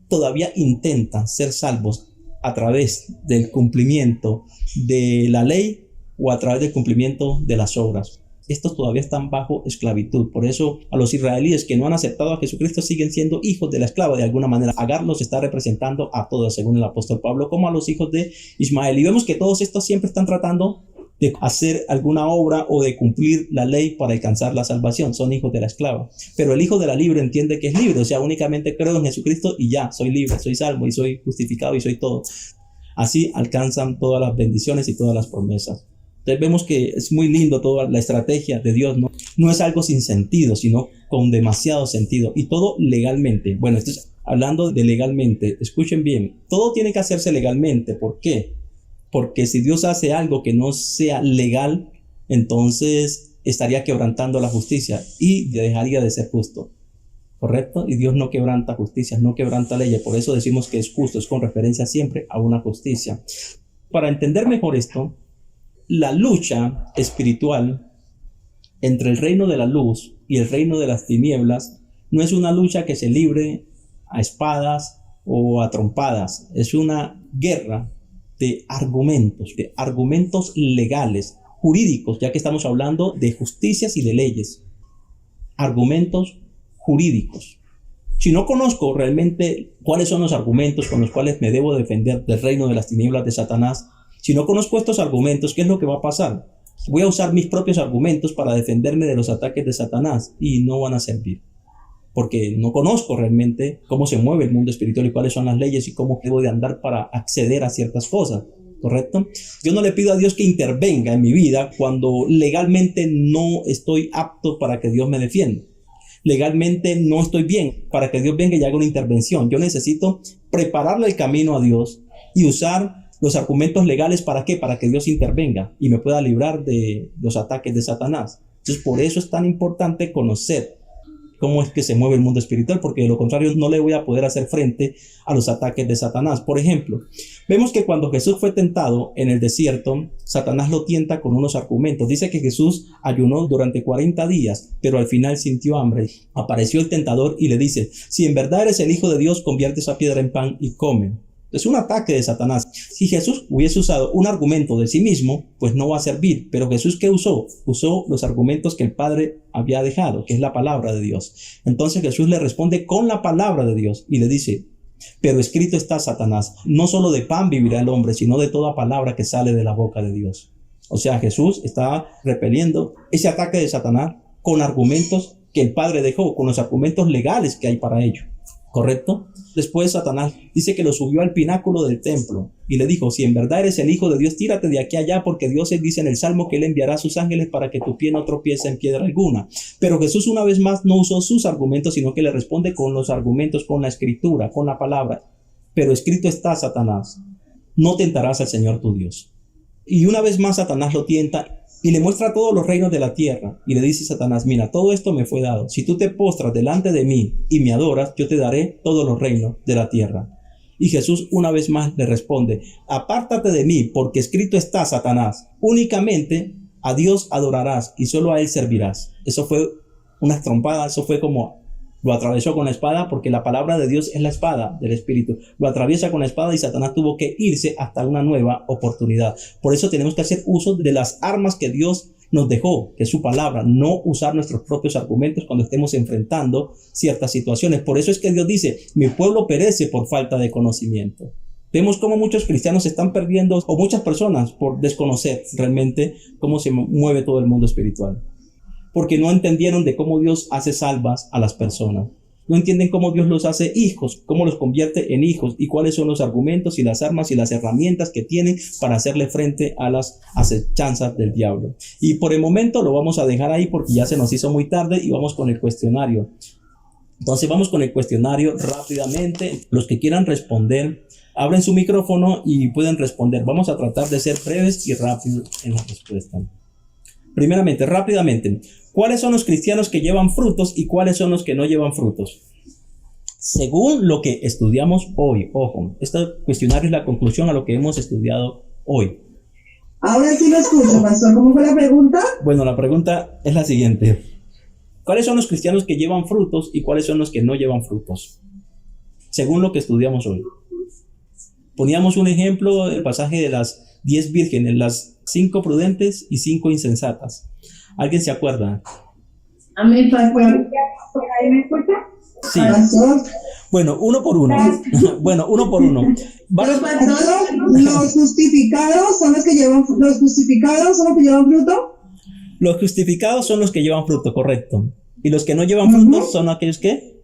B: todavía intentan ser salvos a través del cumplimiento de la ley o a través del cumplimiento de las obras. Estos todavía están bajo esclavitud. Por eso a los israelíes que no han aceptado a Jesucristo siguen siendo hijos de la esclava de alguna manera. Agar los está representando a todos, según el apóstol Pablo, como a los hijos de Ismael. Y vemos que todos estos siempre están tratando de hacer alguna obra o de cumplir la ley para alcanzar la salvación. Son hijos de la esclava. Pero el hijo de la libre entiende que es libre. O sea, únicamente creo en Jesucristo y ya, soy libre, soy salvo y soy justificado y soy todo. Así alcanzan todas las bendiciones y todas las promesas. Entonces vemos que es muy lindo toda la estrategia de Dios, ¿no? No es algo sin sentido, sino con demasiado sentido. Y todo legalmente. Bueno, esto es hablando de legalmente. Escuchen bien, todo tiene que hacerse legalmente. ¿Por qué? Porque si Dios hace algo que no sea legal, entonces estaría quebrantando la justicia y dejaría de ser justo. ¿Correcto? Y Dios no quebranta justicia, no quebranta leyes. Por eso decimos que es justo, es con referencia siempre a una justicia. Para entender mejor esto, la lucha espiritual entre el reino de la luz y el reino de las tinieblas no es una lucha que se libre a espadas o a trompadas. Es una guerra de argumentos legales, jurídicos, ya que estamos hablando de justicias y de leyes. Argumentos jurídicos. Si no conozco realmente cuáles son los argumentos con los cuales me debo defender del reino de las tinieblas de Satanás, si no conozco estos argumentos, ¿qué es lo que va a pasar? Voy a usar mis propios argumentos para defenderme de los ataques de Satanás y no van a servir. Porque no conozco realmente cómo se mueve el mundo espiritual y cuáles son las leyes y cómo debo de andar para acceder a ciertas cosas. ¿Correcto? Yo no le pido a Dios que intervenga en mi vida cuando legalmente no estoy apto para que Dios me defienda. Legalmente no estoy bien para que Dios venga y haga una intervención. Yo necesito prepararle el camino a Dios y usar los argumentos legales. ¿Para qué? Para que Dios intervenga y me pueda librar de los ataques de Satanás. Entonces, por eso es tan importante conocer cómo es que se mueve el mundo espiritual, porque de lo contrario no le voy a poder hacer frente a los ataques de Satanás. Por ejemplo, vemos que cuando Jesús fue tentado en el desierto, Satanás lo tienta con unos argumentos. Dice que Jesús ayunó durante 40 días, pero al final sintió hambre. Apareció el tentador y le dice: si en verdad eres el Hijo de Dios, convierte esa piedra en pan y come. Es un ataque de Satanás. Si Jesús hubiese usado un argumento de sí mismo, pues no va a servir. Pero Jesús, ¿qué usó? Usó los argumentos que el Padre había dejado, que es la palabra de Dios. Entonces Jesús le responde con la palabra de Dios y le dice: pero escrito está, Satanás, no solo de pan vivirá el hombre, sino de toda palabra que sale de la boca de Dios. O sea, Jesús está repeliendo ese ataque de Satanás con argumentos que el Padre dejó, con los argumentos legales que hay para ello. ¿Correcto? Después Satanás dice que lo subió al pináculo del templo y le dijo: si en verdad eres el Hijo de Dios, tírate de aquí allá, porque Dios dice en el Salmo que Él enviará a sus ángeles para que tu pie no tropiece en piedra alguna. Pero Jesús una vez más no usó sus argumentos, sino que le responde con los argumentos, con la escritura, con la palabra. Pero escrito está, Satanás, no tentarás al Señor tu Dios. Y una vez más Satanás lo tienta y le muestra todos los reinos de la tierra. Y le dice Satanás: mira, todo esto me fue dado. Si tú te postras delante de mí y me adoras, yo te daré todos los reinos de la tierra. Y Jesús una vez más le responde: apártate de mí, porque escrito está, Satanás, únicamente a Dios adorarás y solo a Él servirás. Eso fue una trompada, eso fue como... Lo atravesó con la espada, porque la palabra de Dios es la espada del Espíritu. Lo atraviesa con la espada y Satanás tuvo que irse hasta una nueva oportunidad. Por eso tenemos que hacer uso de las armas que Dios nos dejó, que es su palabra. No usar nuestros propios argumentos cuando estemos enfrentando ciertas situaciones. Por eso es que Dios dice: mi pueblo perece por falta de conocimiento. Vemos cómo muchos cristianos se están perdiendo, o muchas personas, por desconocer realmente cómo se mueve todo el mundo espiritual. Porque no entendieron de cómo Dios hace salvas a las personas. No entienden cómo Dios los hace hijos, cómo los convierte en hijos y cuáles son los argumentos y las armas y las herramientas que tienen para hacerle frente a las acechanzas del diablo. Y por el momento lo vamos a dejar ahí porque ya se nos hizo muy tarde y vamos con el cuestionario. Entonces vamos con el cuestionario rápidamente. Los que quieran responder, abren su micrófono y pueden responder. Vamos a tratar de ser breves y rápidos en la respuesta. Primeramente, rápidamente, ¿cuáles son los cristianos que llevan frutos y cuáles son los que no llevan frutos? Según lo que estudiamos hoy, ojo, este cuestionario es la conclusión a lo que hemos estudiado hoy.
C: Ahora sí lo escucho, pastor. ¿Cómo fue la pregunta?
B: Bueno, la pregunta es la siguiente. ¿Cuáles son los cristianos que llevan frutos y cuáles son los que no llevan frutos? Según lo que estudiamos hoy. Poníamos un ejemplo del pasaje de las 10 vírgenes, las 5 prudentes y 5 insensatas. ¿Alguien se acuerda?
C: Amén, pastor. ¿Ahí me escucha?
B: Sí.
C: Pastor.
B: Bueno, uno por uno.
C: Pero, pastor, ¿los justificados son los que llevan fruto?
B: Los justificados son los que llevan fruto, correcto. Y los que no llevan fruto son aquellos que...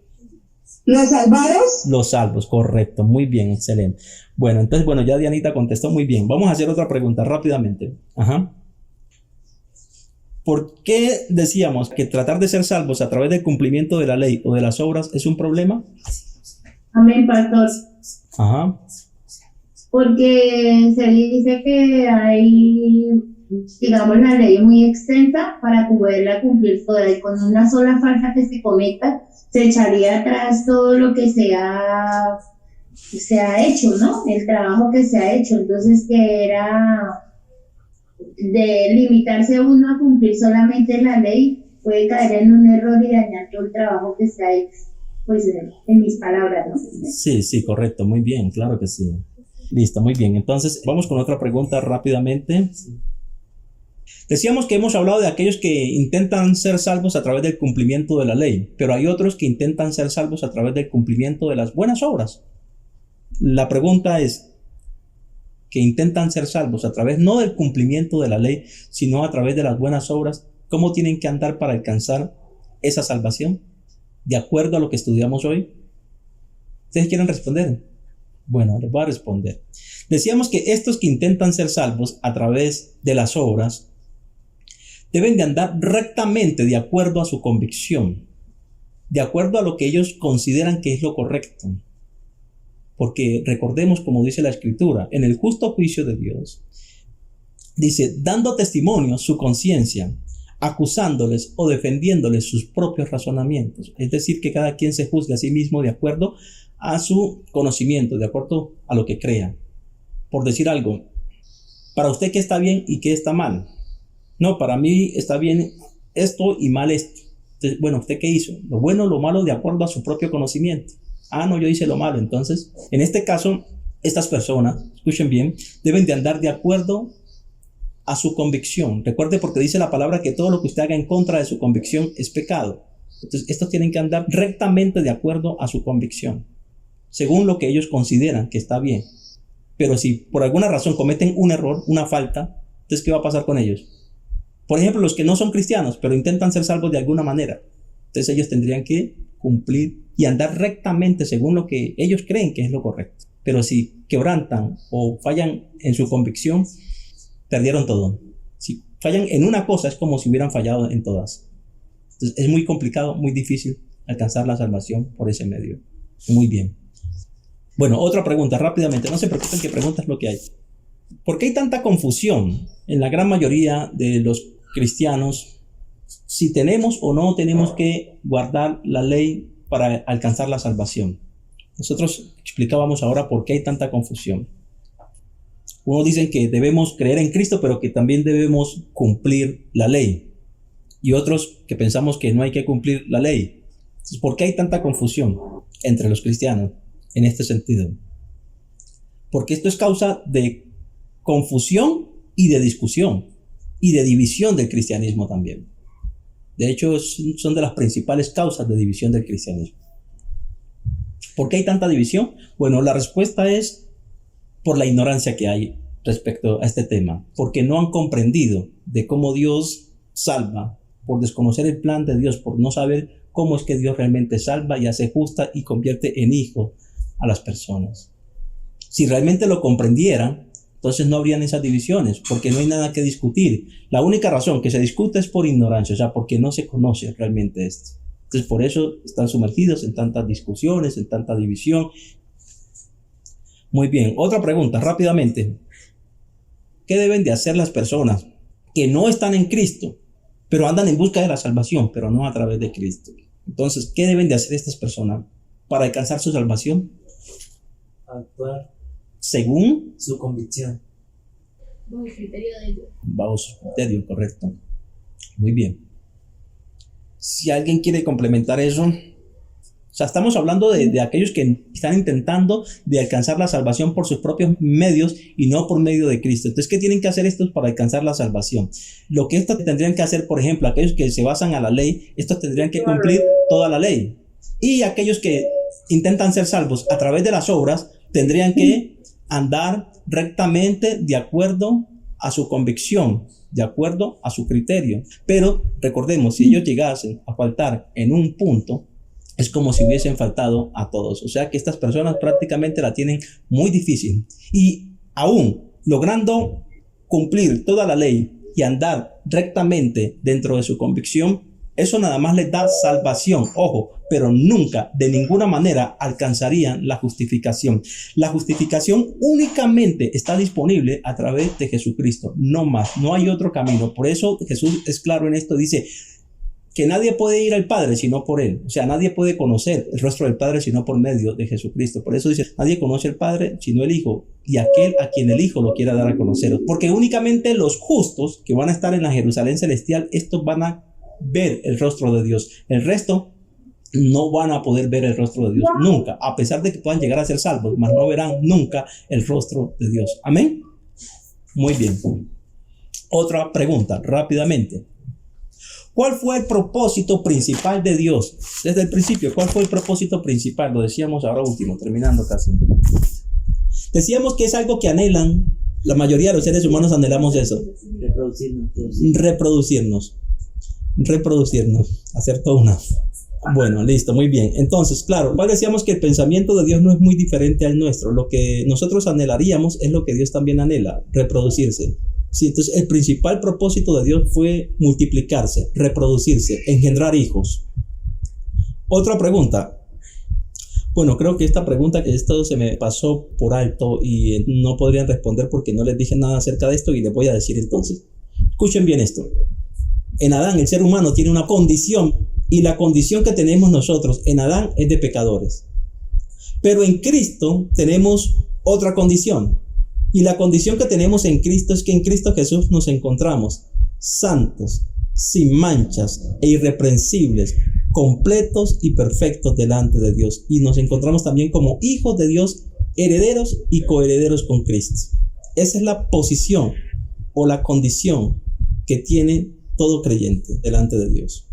C: ¿Los salvados?
B: Los salvos, correcto. Muy bien, excelente. Bueno, entonces, ya Dianita contestó muy bien. Vamos a hacer otra pregunta rápidamente. ¿Por qué decíamos que tratar de ser salvos a través del cumplimiento de la ley o de las obras es un problema?
D: Amén, pastor. Porque se dice que hay, digamos, la ley muy extensa para poderla cumplir toda, y con una sola falta que se cometa, se echaría atrás todo lo que se ha hecho, ¿no? El trabajo que se ha hecho. Entonces, que era de limitarse uno a cumplir solamente la ley, puede caer en un error y dañar todo el trabajo que se ha hecho. Pues en mis palabras, ¿no?
B: Sí, correcto, muy bien, claro que sí. Listo, muy bien. Entonces, vamos con otra pregunta rápidamente. Decíamos que hemos hablado de aquellos que intentan ser salvos a través del cumplimiento de la ley, pero hay otros que intentan ser salvos a través del cumplimiento de las buenas obras. La pregunta es, que intentan ser salvos a través no del cumplimiento de la ley, sino a través de las buenas obras, ¿cómo tienen que andar para alcanzar esa salvación? ¿De acuerdo a lo que estudiamos hoy? ¿Ustedes quieren responder? Bueno, les voy a responder. Decíamos que estos que intentan ser salvos a través de las obras deben de andar rectamente de acuerdo a su convicción, de acuerdo a lo que ellos consideran que es lo correcto. Porque recordemos, como dice la Escritura, en el justo juicio de Dios, dice, dando testimonio su conciencia, acusándoles o defendiéndoles sus propios razonamientos. Es decir, que cada quien se juzgue a sí mismo de acuerdo a su conocimiento, de acuerdo a lo que crea. Por decir algo, para usted, ¿qué está bien y qué está mal? No, para mí está bien esto y mal esto. Entonces, bueno, ¿usted qué hizo? Lo bueno o lo malo de acuerdo a su propio conocimiento. No, yo hice lo malo. Entonces, en este caso, estas personas, escuchen bien, deben de andar de acuerdo a su convicción. Recuerde, porque dice la palabra que todo lo que usted haga en contra de su convicción es pecado. Entonces, estos tienen que andar rectamente de acuerdo a su convicción, según lo que ellos consideran que está bien. Pero si por alguna razón cometen un error, una falta, entonces, ¿qué va a pasar con ellos? Por ejemplo, los que no son cristianos, pero intentan ser salvos de alguna manera. Entonces, ellos tendrían que cumplir y andar rectamente según lo que ellos creen que es lo correcto. Pero si quebrantan o fallan en su convicción, perdieron todo. Si fallan en una cosa, es como si hubieran fallado en todas. Entonces, es muy complicado, muy difícil alcanzar la salvación por ese medio. Muy bien. Bueno, otra pregunta rápidamente. No se preocupen que preguntas lo que hay. ¿Por qué hay tanta confusión en la gran mayoría de los cristianos si tenemos o no tenemos que guardar la ley para alcanzar la salvación? Nosotros explicábamos ahora por qué hay tanta confusión. Unos dicen que debemos creer en Cristo, pero que también debemos cumplir la ley. Y otros que pensamos que no hay que cumplir la ley. Entonces, ¿por qué hay tanta confusión entre los cristianos en este sentido? Porque esto es causa de confusión y de discusión y de división del cristianismo también. De hecho, son de las principales causas de división del cristianismo. ¿Por qué hay tanta división? Bueno, la respuesta es por la ignorancia que hay respecto a este tema, porque no han comprendido de cómo Dios salva, por desconocer el plan de Dios, por no saber cómo es que Dios realmente salva y hace justa y convierte en hijo a las personas. Si realmente lo comprendieran, entonces no habrían esas divisiones, porque no hay nada que discutir. La única razón que se discute es por ignorancia, o sea, porque no se conoce realmente esto. Entonces, por eso están sumergidos en tantas discusiones, en tanta división. Muy bien, otra pregunta, rápidamente. ¿Qué deben de hacer las personas que no están en Cristo, pero andan en busca de la salvación, pero no a través de Cristo? Entonces, ¿qué deben de hacer estas personas para alcanzar su salvación?
E: Actuar
B: Según
E: su convicción.
F: Bajo el criterio de ellos.
B: bajo su criterio, correcto. Muy bien. Si alguien quiere complementar eso, o sea, estamos hablando de aquellos que están intentando de alcanzar la salvación por sus propios medios y no por medio de Cristo. Entonces, ¿qué tienen que hacer estos para alcanzar la salvación? Lo que estos tendrían que hacer, por ejemplo, aquellos que se basan a la ley, estos tendrían que cumplir toda la ley. Y aquellos que intentan ser salvos a través de las obras, tendrían que andar rectamente de acuerdo a su convicción, de acuerdo a su criterio. Pero recordemos, si ellos llegasen a faltar en un punto, es como si hubiesen faltado a todos. O sea que estas personas prácticamente la tienen muy difícil. Y aún logrando cumplir toda la ley y andar rectamente dentro de su convicción, eso nada más les da salvación, ojo, pero nunca, de ninguna manera, alcanzarían la justificación. La justificación únicamente está disponible a través de Jesucristo, no más, no hay otro camino. Por eso Jesús es claro en esto, dice que nadie puede ir al Padre sino por Él. O sea, nadie puede conocer el rostro del Padre sino por medio de Jesucristo. Por eso dice, nadie conoce al Padre sino el Hijo, y aquel a quien el Hijo lo quiera dar a conocer. Porque únicamente los justos que van a estar en la Jerusalén celestial, estos van a ver el rostro de Dios. El resto no van a poder ver el rostro de Dios nunca, a pesar de que puedan llegar a ser salvos, mas no verán nunca el rostro de Dios. Amén. Muy bien. Otra pregunta, rápidamente. ¿Cuál fue el propósito principal de Dios? Desde el principio, ¿cuál fue el propósito principal? Lo decíamos ahora último, terminando casi. Decíamos que es algo que anhelan, la mayoría de los seres humanos anhelamos eso. Reproducirnos, hacer toda una. Bueno, listo, muy bien. Entonces, claro, decíamos que el pensamiento de Dios no es muy diferente al nuestro. Lo que nosotros anhelaríamos es lo que Dios también anhela, reproducirse. Sí, entonces el principal propósito de Dios fue multiplicarse, reproducirse, engendrar hijos. Otra pregunta. Bueno, creo que esta pregunta, que esto se me pasó por alto y no podrían responder porque no les dije nada acerca de esto y les voy a decir entonces. Escuchen bien esto. En Adán, el ser humano tiene una condición, y la condición que tenemos nosotros en Adán es de pecadores. Pero en Cristo tenemos otra condición. Y la condición que tenemos en Cristo es que en Cristo Jesús nos encontramos santos, sin manchas e irreprensibles, completos y perfectos delante de Dios. Y nos encontramos también como hijos de Dios, herederos y coherederos con Cristo. Esa es la posición o la condición que tiene todo creyente delante de Dios.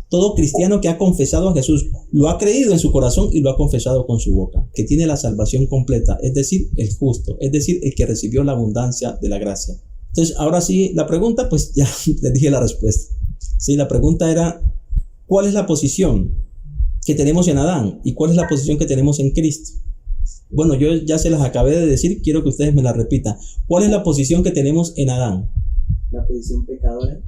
B: Todo cristiano que ha confesado a Jesús, lo ha creído en su corazón y lo ha confesado con su boca, que tiene la salvación completa, es decir, el justo, es decir, el que recibió la abundancia de la gracia. Entonces, ahora sí, la pregunta, pues ya les dije la respuesta. Sí, la pregunta era, ¿cuál es la posición que tenemos en Adán y cuál es la posición que tenemos en Cristo? Bueno, yo ya se las acabé de decir, quiero que ustedes me la repitan. ¿Cuál es la posición que tenemos en Adán?
E: La posición pecadora.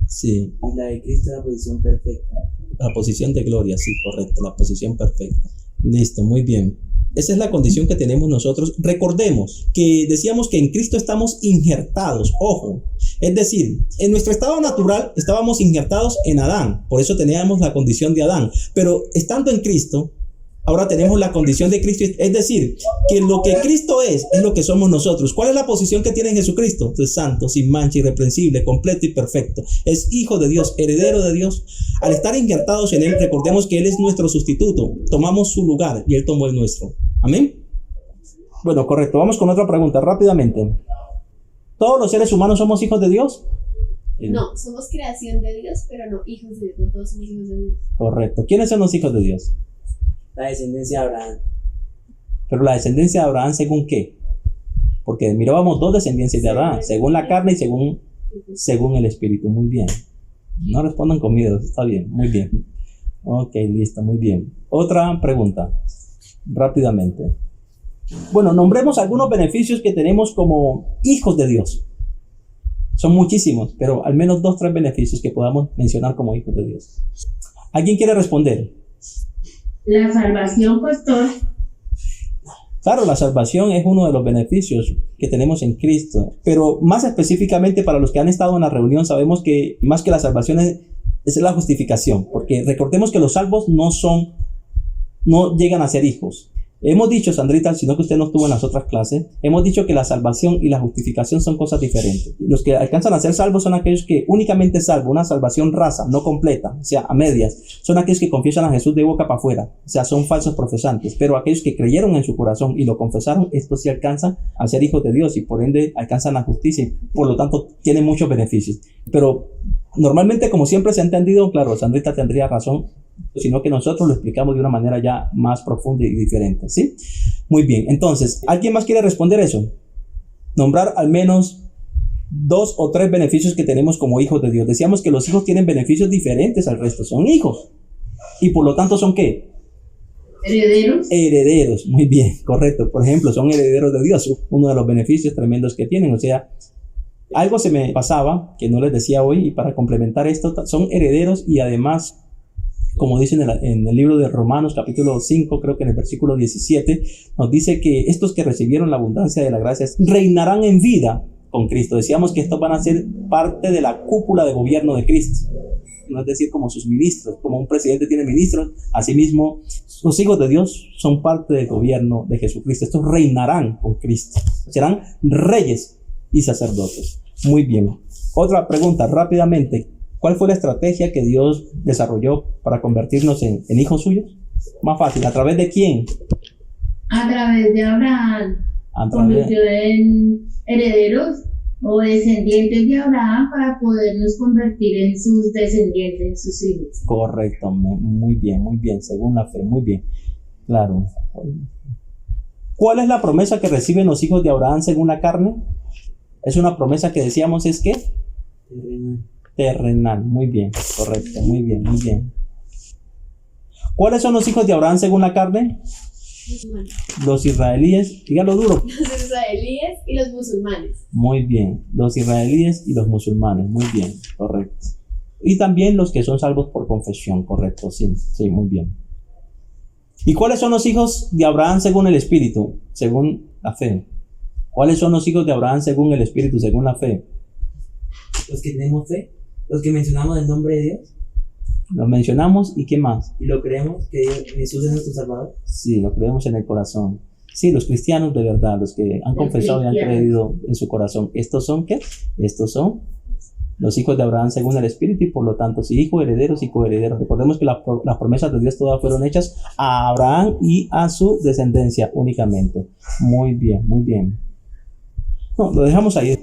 B: Sí.
E: Y la de Cristo es la posición perfecta.
B: La posición de gloria, sí, correcto, la posición perfecta. Listo, muy bien. Esa es la condición que tenemos nosotros. Recordemos que decíamos que en Cristo estamos injertados, ojo. Es decir, en nuestro estado natural estábamos injertados en Adán, por eso teníamos la condición de Adán. Pero estando en Cristo, ahora tenemos la condición de Cristo, es decir, que lo que Cristo es lo que somos nosotros. ¿Cuál es la posición que tiene Jesucristo? Entonces, santo, sin mancha, irreprensible, completo y perfecto. Es hijo de Dios, heredero de Dios. Al estar injertados en Él, recordemos que Él es nuestro sustituto. Tomamos su lugar y Él tomó el nuestro. ¿Amén? Bueno, correcto. Vamos con otra pregunta, rápidamente. ¿Todos los seres humanos somos hijos de Dios?
F: No, somos creación de Dios, pero no hijos de Dios. No todos somos hijos de Dios.
B: Correcto. ¿Quiénes son los hijos de Dios?
E: La descendencia de Abraham.
B: Pero la descendencia de Abraham, ¿según qué? Porque mirábamos dos descendencias de Abraham, según la carne y según el espíritu. Muy bien. No respondan con miedo, está bien, muy bien. Ok, listo, muy bien. Otra pregunta, rápidamente. Bueno, nombremos algunos beneficios que tenemos como hijos de Dios. Son muchísimos, pero al menos 2 o 3 beneficios que podamos mencionar como hijos de Dios. ¿Alguien quiere responder?
D: La salvación, pastor.
B: Claro, la salvación es uno de los beneficios que tenemos en Cristo, pero más específicamente para los que han estado en la reunión, sabemos que más que la salvación es la justificación, porque recordemos que los salvos no son no llegan a ser hijos. Hemos dicho, Sandrita, sino que usted no estuvo en las otras clases, hemos dicho que la salvación y la justificación son cosas diferentes. Los que alcanzan a ser salvos son aquellos que únicamente salvo, una salvación rasa, no completa, o sea, a medias. Son aquellos que confiesan a Jesús de boca para afuera, o sea, son falsos profesantes. Pero aquellos que creyeron en su corazón y lo confesaron, estos sí alcanzan a ser hijos de Dios y por ende alcanzan la justicia y por lo tanto tienen muchos beneficios. Pero normalmente, como siempre se ha entendido, claro, Sandrita tendría razón, sino que nosotros lo explicamos de una manera ya más profunda y diferente, ¿sí? Muy bien, entonces, ¿alguien más quiere responder eso? Nombrar al menos 2 o 3 beneficios que tenemos como hijos de Dios. Decíamos que los hijos tienen beneficios diferentes al resto, son hijos. Y por lo tanto, ¿son qué?
D: Herederos.
B: Herederos, muy bien, correcto. Por ejemplo, son herederos de Dios, uno de los beneficios tremendos que tienen, o sea, algo se me pasaba, que no les decía hoy, y para complementar esto, son herederos y además, como dice en el libro de Romanos capítulo 5, creo que en el versículo 17, nos dice que estos que recibieron la abundancia de la gracia reinarán en vida con Cristo. Decíamos que estos van a ser parte de la cúpula de gobierno de Cristo, no es decir, como sus ministros, como un presidente tiene ministros, asimismo los hijos de Dios son parte del gobierno de Jesucristo. Estos reinarán con Cristo, serán reyes y sacerdotes. Muy bien. Otra pregunta rápidamente. ¿Cuál fue la estrategia que Dios desarrolló para convertirnos en hijos suyos? Más fácil, ¿a través de quién?
D: A través de Abraham.
B: A través
D: Convirtió en herederos o descendientes de Abraham para podernos convertir en sus descendientes, en sus hijos.
B: Correcto, muy bien, según la fe, muy bien. Claro. ¿Cuál es la promesa que reciben los hijos de Abraham según la carne? Es una promesa que decíamos es que terrenal, muy bien, correcto, muy bien. ¿Cuáles son los hijos de Abraham según la carne?
F: Musulmanes.
B: Los israelíes, dígalo duro.
F: Los israelíes y los musulmanes.
B: Muy bien, los israelíes y los musulmanes, muy bien, correcto. Y también los que son salvos por confesión, correcto, sí, muy bien. ¿Y cuáles son los hijos de Abraham según el Espíritu, según la fe? ¿Cuáles son los hijos de Abraham según el Espíritu, según la fe?
E: Los que tenemos fe, los que mencionamos el nombre de Dios
B: Los mencionamos y ¿qué más?
E: y lo creemos que Jesús es nuestro Salvador.
B: Sí, lo creemos en el corazón. Sí, los cristianos de verdad, los que han confesado y han creído en su corazón. ¿Estos son qué? Estos son los hijos de Abraham según el Espíritu y por lo tanto, sí, hijos, herederos y coherederos. Recordemos que las promesas de Dios todas fueron hechas a Abraham y a su descendencia únicamente. Muy bien. No, lo dejamos ahí.